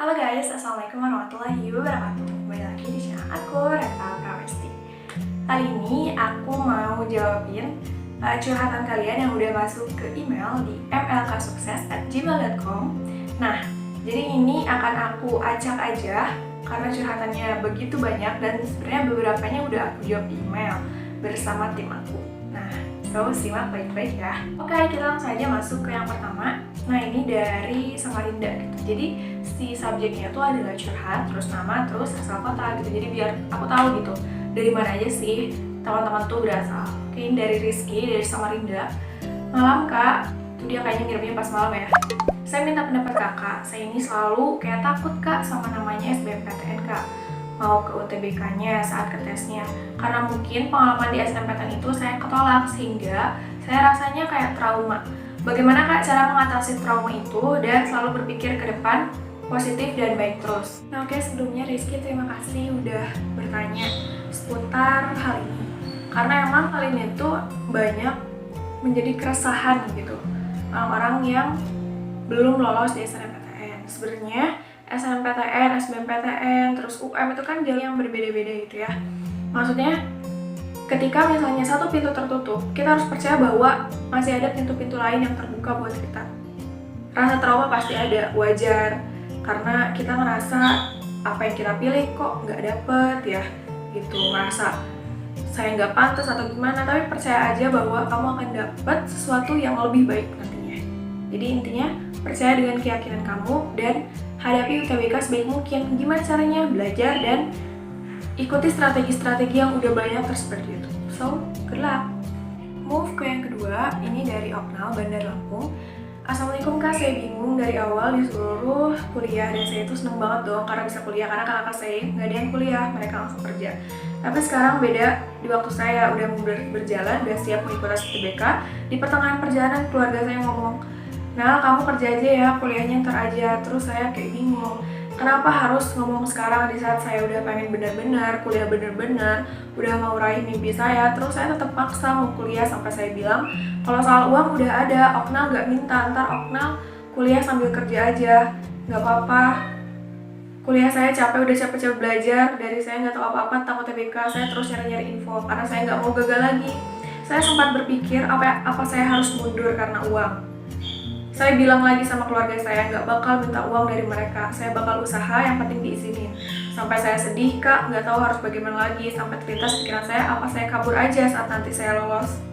Halo guys, Assalamualaikum warahmatullahi wabarakatuh. Kembali lagi di channel aku, Reta Pramesti. Kali ini aku mau jawabin curhatan kalian yang udah masuk ke email di mlksukses@gmail.com. Nah, jadi ini akan aku acak aja karena curhatannya begitu banyak dan sebenarnya beberapanya udah aku jawab di email bersama tim aku. Nah, simak baik-baik ya. Oke, kita langsung aja masuk ke yang pertama. Nah, ini dari Samarinda gitu. Jadi si subjeknya tuh adalah curhat, terus nama, terus asal kota gitu. Jadi biar aku tahu gitu dari mana aja sih teman-teman tuh berasal. Oke, ini dari Rizky dari Samarinda. Malam kak, tuh dia kayaknya ngirimnya pas malam ya. Saya minta pendapat kakak. Saya ini selalu kayak takut kak sama namanya SBMPTN kak. Mau ke UTBK-nya saat ke tesnya. Karena mungkin pengalaman di SNMPTN itu saya ketolak sehingga saya rasanya kayak trauma. Bagaimana kak cara mengatasi trauma itu dan selalu berpikir ke depan positif dan baik terus. Nah oke, sebelumnya Rizky terima kasih udah bertanya seputar hal ini. Karena emang hal ini tuh banyak menjadi keresahan gitu orang-orang yang belum lolos di SNMPTN. Sebenarnya SNMPTN, SBMPTN, terus UM itu kan jalur yang berbeda-beda gitu ya. Maksudnya ketika misalnya satu pintu tertutup, kita harus percaya bahwa masih ada pintu-pintu lain yang terbuka buat kita. Rasa trauma pasti ada, wajar. Karena kita ngerasa apa yang kita pilih kok nggak dapet ya, gitu. Ngerasa saya nggak pantas atau gimana, tapi percaya aja bahwa kamu akan dapet sesuatu yang lebih baik nantinya. Jadi intinya, percaya dengan keyakinan kamu dan hadapi UTBK sebaik mungkin. Gimana caranya? Belajar dan ikuti strategi-strategi yang udah banyak tersebar di YouTube. So, good luck! Move ke yang kedua, ini dari Opnal, Bandar Lampung. Assalamualaikum kak, saya bingung dari awal disuruh kuliah dan saya itu seneng banget dong karena bisa kuliah, karena kakak saya nggak ada yang kuliah, mereka langsung kerja. Tapi sekarang beda, di waktu saya udah berjalan dan siap mengikuti UTBK, di pertengahan perjalanan keluarga saya ngomong, "Nah, kamu kerja aja ya, kuliahnya ntar aja." Terus saya kayak bingung, kenapa harus ngomong sekarang di saat saya udah pengen benar-benar kuliah benar-benar, udah mau raih mimpi saya, terus saya tetap paksa mau kuliah sampai saya bilang, kalau soal uang udah ada, Oknal gak minta, ntar Oknal kuliah sambil kerja aja, gak apa-apa. Kuliah saya capek, udah capek-capek belajar, dari saya nggak tahu apa-apa tentang UTBK, saya terus nyari-nyari info karena saya nggak mau gagal lagi. Saya sempat berpikir apa saya harus mundur karena uang. Saya bilang lagi sama keluarga saya, nggak bakal minta uang dari mereka, saya bakal usaha, yang penting diizinin. Sampai saya sedih kak, nggak tahu harus bagaimana lagi, sampai terlintas pikiran saya, apa saya kabur aja saat nanti saya lolos.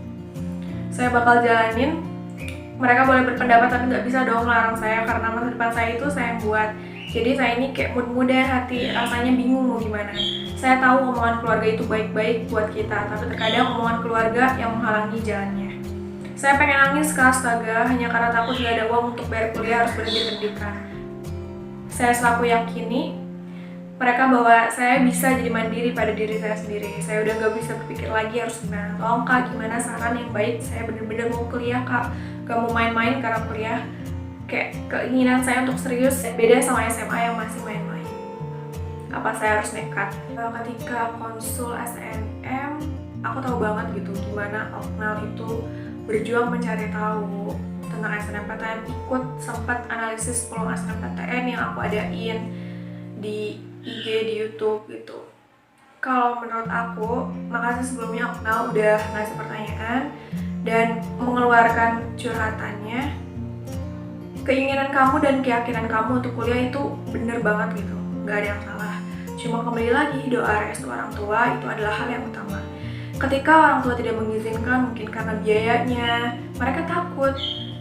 Saya bakal jalanin, mereka boleh berpendapat tapi nggak bisa dong larang saya, karena masa depan saya itu saya yang buat. Jadi saya ini kayak mudah hati, rasanya bingung mau gimana. Saya tahu omongan keluarga itu baik-baik buat kita, tapi terkadang omongan keluarga yang menghalangi jalannya. Saya pengen nangis ke astaga, hanya karena takut gak ada uang untuk bayar kuliah, harus berhenti pendidikan. Saya selalu yakini mereka bahwa saya bisa jadi mandiri pada diri saya sendiri. Saya udah gak bisa berpikir lagi harus gimana. Tolong kak, gimana saran yang baik? Saya bener-bener mau kuliah kak, gak mau main-main karena kuliah. Kayak keinginan saya untuk serius beda sama SMA yang masih main-main. Apa saya harus nekat? Ketika konsul SNM, aku tahu banget gitu gimana Oknal itu berjuang mencari tahu tentang SNMPTN, ikut sempat analisis peluang SNMPTN yang aku adain di IG, di YouTube gitu. Kalau menurut aku, makasih sebelumnya Oknal udah ngasih pertanyaan dan mengeluarkan curhatannya. Keinginan kamu dan keyakinan kamu untuk kuliah itu bener banget gitu, gak ada yang salah. Cuma kembali lagi, doa restu orang tua itu adalah hal yang utama. Ketika orang tua tidak mengizinkan, mungkin karena biayanya, mereka takut.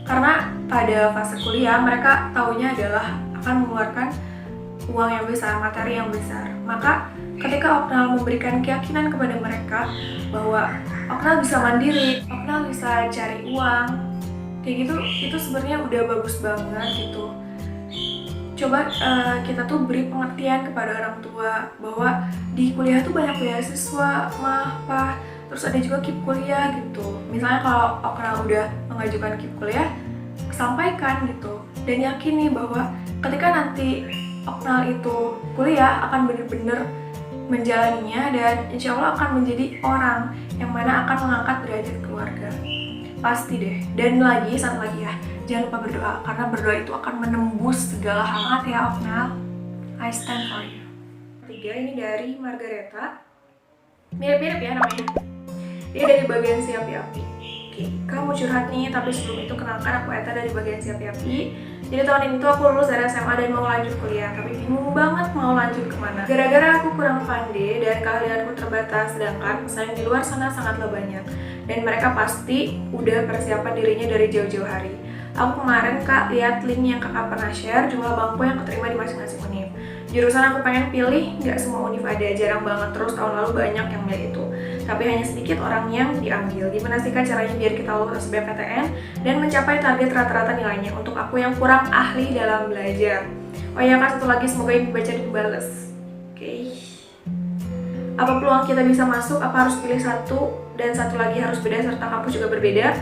Karena pada fase kuliah, mereka taunya adalah akan mengeluarkan uang yang besar, materi yang besar. Maka ketika Oknal memberikan keyakinan kepada mereka bahwa Oknal bisa mandiri, Oknal bisa cari uang, kayak gitu, itu sebenarnya udah bagus banget gitu. Coba kita tuh beri pengertian kepada orang tua bahwa di kuliah tuh banyak beasiswa, pak, terus ada juga KIP kuliah gitu. Misalnya kalau Oknal udah mengajukan KIP kuliah, sampaikan gitu dan yakini bahwa ketika nanti Oknal itu kuliah akan bener-bener menjalaninya dan insya Allah akan menjadi orang yang mana akan mengangkat derajat keluarga. Pasti deh. Dan satu lagi ya, jangan lupa berdoa, karena berdoa itu akan menembus segala hal ya Oknal. I stand for you. Ketiga ini dari Margareta. Mirip-mirip ya namanya. Dia dari bagian si api-api. Oke, kamu curhat nih, tapi sebelum itu kenalkan aku Eta dari bagian si api-api. Jadi tahun ini tuh aku lulus dari SMA dan mau lanjut kuliah, tapi bingung banget mau lanjut kemana. Gara-gara aku kurang pandai dan keahlianku terbatas, sedangkan pesaing di luar sana sangatlah banyak. Dan mereka pasti udah persiapan dirinya dari jauh-jauh hari. Aku kemarin Kak lihat link yang kakak pernah share jumlah bangku yang keterima di masing-masing univ. Jurusan aku pengen pilih, nggak semua univ ada, jarang banget, terus tahun lalu banyak yang milih itu. Tapi hanya sedikit orang yang diambil. Gimana sih Kak caranya biar kita lulus SBMPTN dan mencapai target rata-rata nilainya untuk aku yang kurang ahli dalam belajar? Oh iya Kak, satu lagi, semoga ibu baca dan dibales. Oke. Apa peluang kita bisa masuk? Apa harus pilih satu dan satu lagi harus beda serta kampus juga berbeda?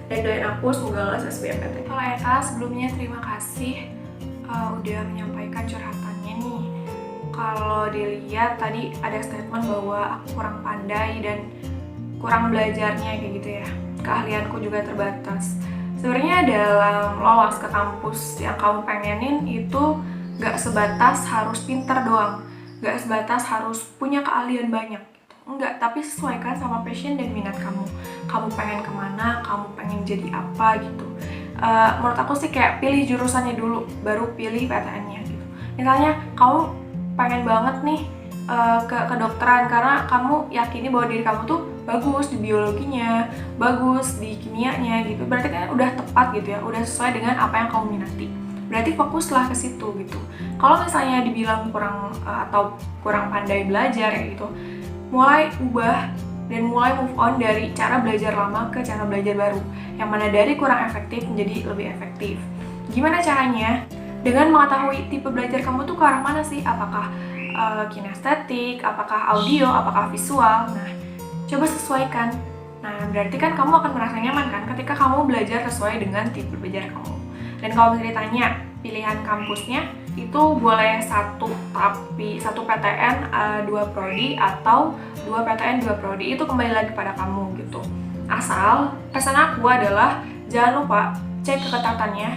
Dan doain aku semoga lulus SBMPTN. Kalau Eka, sebelumnya terima kasih udah menyampaikan curhatannya nih. Kalau dilihat tadi ada statement bahwa aku kurang pandai dan kurang belajarnya kayak gitu ya. Keahlianku juga terbatas. Sebenarnya dalam lolos ke kampus yang kamu pengenin itu gak sebatas harus pinter doang, gak sebatas harus punya keahlian banyak gitu. Enggak, tapi sesuaikan sama passion dan minat kamu. Kamu pengen kemana, kamu pengen jadi apa gitu. Menurut aku sih kayak pilih jurusannya dulu, baru pilih PTN-nya gitu. Misalnya kamu pengen banget nih ke kedokteran karena kamu yakini bahwa diri kamu tuh bagus di biologinya, bagus di kimianya gitu. Berarti kan udah tepat gitu ya, udah sesuai dengan apa yang kamu minati. Berarti fokuslah ke situ gitu. Kalau misalnya dibilang kurang atau kurang pandai belajar ya gitu, mulai ubah dan mulai move on dari cara belajar lama ke cara belajar baru, yang mana dari kurang efektif menjadi lebih efektif. Gimana caranya? Dengan mengetahui tipe belajar kamu tuh ke arah mana sih? Apakah kinestetik, apakah audio, apakah visual? Nah, coba sesuaikan. Nah, berarti kan kamu akan merasa nyaman kan ketika kamu belajar sesuai dengan tipe belajar kamu. Dan kalau misalnya ditanya pilihan kampusnya, itu boleh satu PTN 2 prodi atau 2 PTN 2 prodi, itu kembali lagi pada kamu gitu. Asal pesan aku adalah jangan lupa cek keketatannya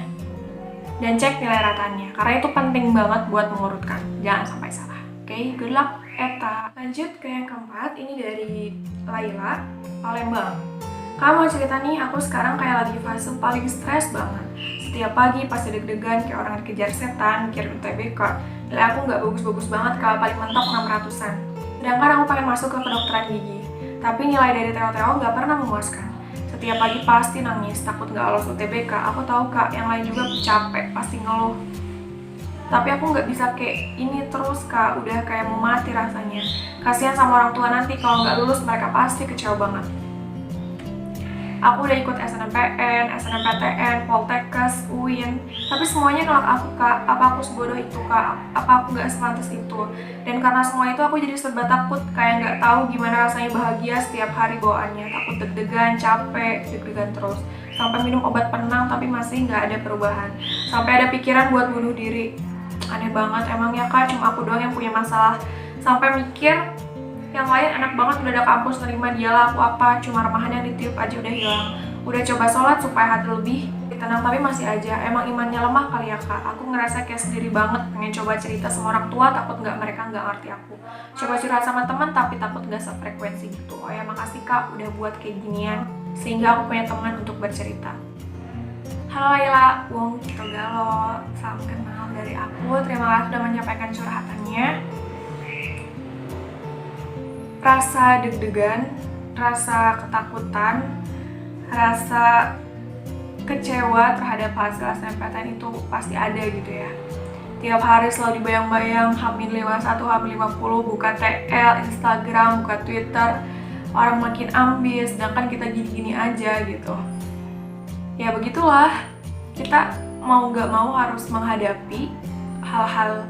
dan cek nilai ratanya, karena itu penting banget buat mengurutkan, jangan sampai salah. Oke, good luck Eta. Lanjut ke yang keempat, ini dari Laila, Palembang. Kamu mau cerita nih, aku sekarang kayak lagi fase paling stres banget. Setiap pagi pasti deg-degan kayak orang dikejar setan, mikir UTBK. Nilai aku nggak bagus-bagus banget, kalau paling mentok 600-an. Sedangkan aku pengen masuk ke kedokteran gigi. Tapi nilai dari TO-TO nggak pernah memuaskan. Setiap pagi pasti nangis, takut nggak lolos UTBK. Aku tahu Kak, yang lain juga capek, pasti ngeluh. Tapi aku nggak bisa kayak ini terus Kak, udah kayak mau mati rasanya. Kasihan sama orang tua nanti kalau nggak lulus, mereka pasti kecewa banget. Aku udah ikut SNMPN, SNMPTN, Poltekkes, UIN, tapi semuanya nolak aku Kak. Apa aku sebodoh itu Kak? Apa aku nggak sepantas itu? Dan karena semua itu aku jadi serba takut, kayak nggak tahu gimana rasanya bahagia setiap hari bawaannya. Takut deg-degan, capek, deg-degan terus. Sampai minum obat penenang tapi masih nggak ada perubahan. Sampai ada pikiran buat bunuh diri. Aneh banget emang ya Kak, cuma aku doang yang punya masalah. Sampai mikir yang lain enak banget udah ada kampus nerima, dialah aku apa, cuma remahan yang ditiup aja udah hilang. Udah coba sholat supaya hati lebih tenang tapi masih aja, emang imannya lemah kali ya Kak. Aku ngerasa kayak sendiri banget, pengen coba cerita sama orang tua, takut mereka nggak ngerti aku. Coba curhat sama teman tapi takut nggak sefrekuensi gitu. Oh ya makasih Kak udah buat kayak ginian, sehingga aku punya teman untuk bercerita. Halo Laila, Wong Kitogalo, salam kenal dari aku, terima kasih sudah menyampaikan curhatannya. Rasa deg-degan, rasa ketakutan, rasa kecewa terhadap hasil SNMPTN itu pasti ada gitu ya. Tiap hari selalu dibayang-bayang H-51, H-50, buka TL, Instagram, buka Twitter, orang makin ambis, sedangkan kita gini-gini aja gitu. Ya begitulah, kita mau gak mau harus menghadapi hal-hal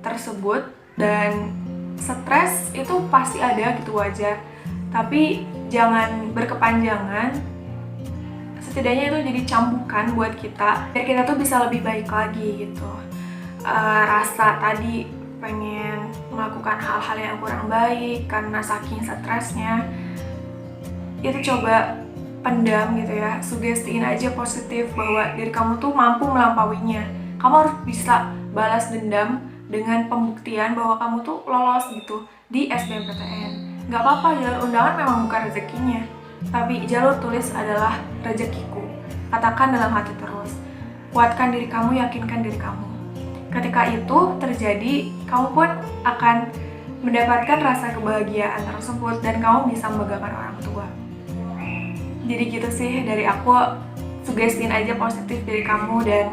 tersebut, dan stres itu pasti ada gitu, wajar. Tapi jangan berkepanjangan, setidaknya itu jadi cambukan buat kita biar kita tuh bisa lebih baik lagi gitu. Rasa tadi pengen melakukan hal-hal yang kurang baik karena saking stresnya, itu coba pendam gitu ya, sugestiin aja positif bahwa diri kamu tuh mampu melampauinya. Kamu harus bisa balas dendam dengan pembuktian bahwa kamu tuh lolos gitu di SBMPTN. Nggak apa-apa, jalur undangan memang bukan rezekinya, tapi jalur tulis adalah rezekiku. Katakan dalam hati terus, kuatkan diri kamu, yakinkan diri kamu. Ketika itu terjadi, kamu pun akan mendapatkan rasa kebahagiaan tersebut dan kamu bisa membanggakan orang tua. Jadi gitu sih dari aku, sugestiin aja positif dari kamu dan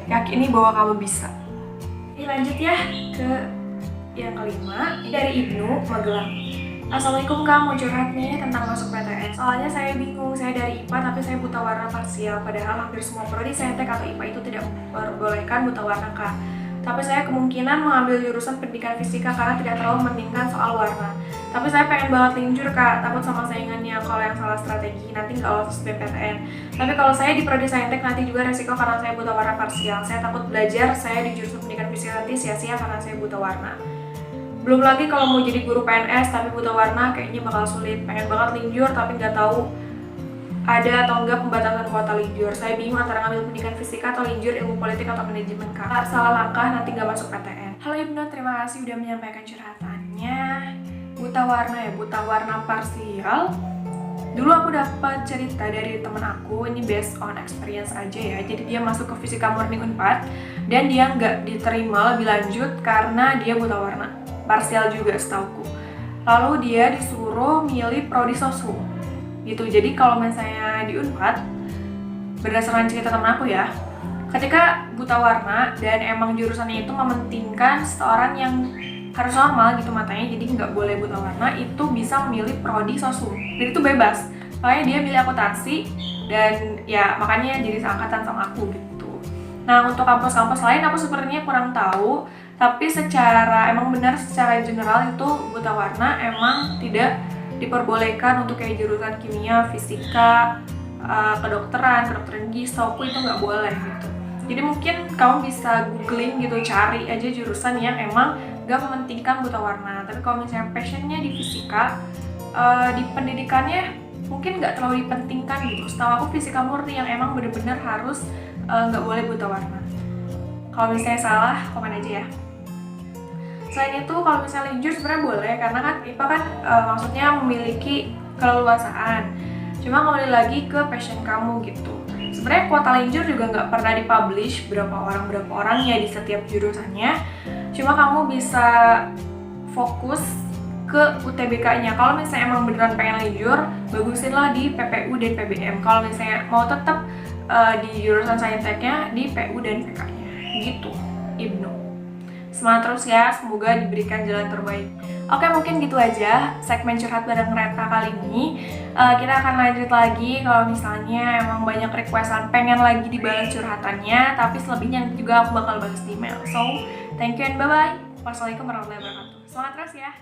yakini bahwa kamu bisa. Ini lanjut ya ke yang kelima, dari Ibnu Magelang. Assalamualaikum Kak, mau curhat nih tentang masuk PTN. Soalnya saya bingung, saya dari IPA tapi saya buta warna parsial. Padahal hampir semua prodi saintek atau IPA itu tidak memperbolehkan buta warna Kak. Tapi saya kemungkinan mengambil jurusan pendidikan fisika karena tidak terlalu mementingkan soal warna. Tapi saya pengen banget linjur Kak, takut sama saingannya kalau yang salah strategi nanti nggak lolos BPTN. Tapi kalau saya di prodi saintek nanti juga resiko karena saya buta warna parsial. Saya takut belajar, saya di jurusan pendidikan fisika nanti sia-sia karena saya buta warna. Belum lagi kalau mau jadi guru PNS tapi buta warna kayaknya bakal sulit. Pengen banget linjur tapi nggak tahu ada atau enggak pembatasan kuota linjur. Saya bingung antara ngambil pendidikan fisika atau linjur ilmu politik atau manajemen Kak. Salah langkah nanti nggak masuk PTN. Halo Ibnu, terima kasih udah menyampaikan curhatannya. Buta warna ya, buta warna parsial. Dulu aku dapat cerita dari temen aku, ini based on experience aja ya. Jadi dia masuk ke Fisika Murni Unpad dan dia nggak diterima lebih lanjut karena dia buta warna parsial juga setauku. Lalu dia disuruh milih prodi sosum gitu. Jadi kalau misalnya di Unpad, berdasarkan cerita teman aku ya, ketika buta warna dan emang jurusannya itu mementingkan seorang yang harus normal gitu matanya, jadi nggak boleh buta warna, itu bisa memilih prodi sosum dan itu bebas. Makanya dia milih akuntansi dan ya makanya jadi seangkatan sama aku gitu. Nah untuk kampus-kampus lain aku sebenarnya kurang tahu, tapi emang benar secara general itu buta warna emang tidak diperbolehkan untuk kayak jurusan kimia, fisika, kedokteran gigi, setahu itu nggak boleh gitu. Jadi mungkin kamu bisa googling gitu, cari aja jurusan yang emang gak mementingkan buta warna. Tapi kalau misalnya passionnya di fisika, di pendidikannya mungkin nggak terlalu dipentingkan gitu. Setahu aku fisika murni yang emang bener-bener harus nggak boleh buta warna. Kalau misalnya salah, komen aja ya. Selain itu, kalau misalnya linjur sebenarnya boleh, karena kan IPA kan maksudnya memiliki keleluasaan. Cuma kembali lagi ke passion kamu gitu. Sebenarnya kuota linjur juga nggak pernah dipublish berapa orang ya di setiap jurusannya. Cuma kamu bisa fokus ke UTBK-nya. Kalau misalnya emang beneran pengen linjur, bagusin lah di PPU dan PBM. Kalau misalnya mau tetap di jurusan sainteknya, di PU dan PK-nya. Gitu, Ibnu. Semangat terus ya, semoga diberikan jalan terbaik. Oke, mungkin gitu aja segmen curhat bareng Reta kali ini. Kita akan lanjut lagi kalau misalnya emang banyak requestan pengen lagi dibalas curhatannya, tapi selebihnya juga aku bakal balas di email. So, thank you and bye-bye. Wassalamualaikum warahmatullahi wabarakatuh. Semangat terus ya.